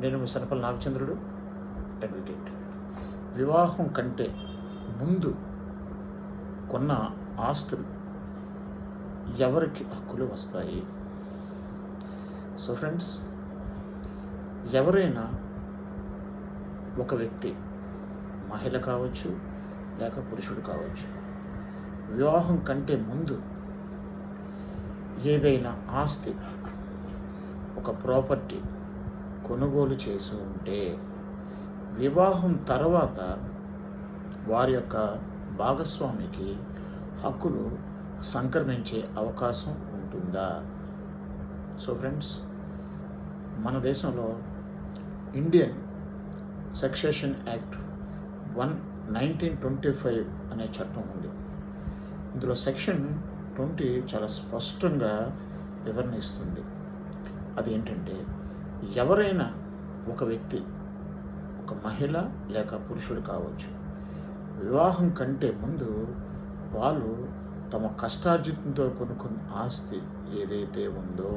నేను మీ సనపల్లి నాగచంద్రుడు, అడ్వకేట్. వివాహం కంటే ముందు కొన్న ఆస్తులు ఎవరికి హక్కులు వస్తాయి? సో ఫ్రెండ్స్, ఎవరైనా ఒక వ్యక్తి, మహిళ కావచ్చు లేక పురుషుడు కావచ్చు, వివాహం కంటే ముందు ఏదైనా ఆస్తి, ఒక ప్రాపర్టీ కొనుగోలు చేసి ఉంటే వివాహం తర్వాత వారి యొక్క భాగస్వామికి హక్కులు సంక్రమించే అవకాశం ఉంటుందా? సో ఫ్రెండ్స్, మన దేశంలో ఇండియన్ సక్సెషన్ యాక్ట్ 1925 అనే చట్టం ఉంది. ఇందులో సెక్షన్ 20 చాలా స్పష్టంగా వివరణిస్తుంది. అదేంటంటే, ఎవరైనా ఒక వ్యక్తి, ఒక మహిళ లేక పురుషుడు కావచ్చు, వివాహం కంటే ముందు వాళ్ళు తమ కష్టార్జితంతో కొనుక్కున్న ఆస్తి ఏదైతే ఉందో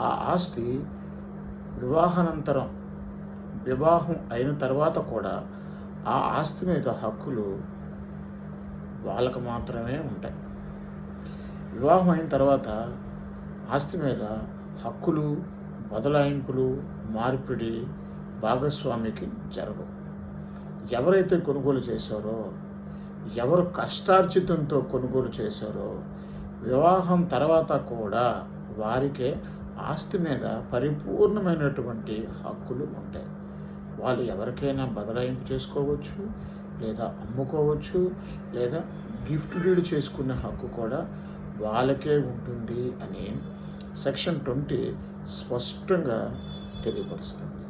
ఆ ఆస్తి వివాహానంతరం, వివాహం అయిన తర్వాత కూడా ఆ ఆస్తి మీద హక్కులు వాళ్ళకు మాత్రమే ఉంటాయి. వివాహం అయిన తర్వాత ఆస్తి మీద హక్కులు, బదలాయింపులు, మార్పిడి భాగస్వామికి జరగవు. ఎవరైతే కొనుగోలు చేశారో, ఎవరు కష్టార్జితంతో కొనుగోలు చేశారో, వివాహం తర్వాత కూడా వారికే ఆస్తి మీద పరిపూర్ణమైనటువంటి హక్కులు ఉంటాయి. వాళ్ళు ఎవరికైనా బదలాయింపు చేసుకోవచ్చు, లేదా అమ్ముకోవచ్చు, లేదా గిఫ్ట్ డీడ్ చేసుకునే హక్కు కూడా వాళ్ళకే ఉంటుంది అని సెక్షన్ 20 స్పష్టంగా తెలియపరుస్తుంది.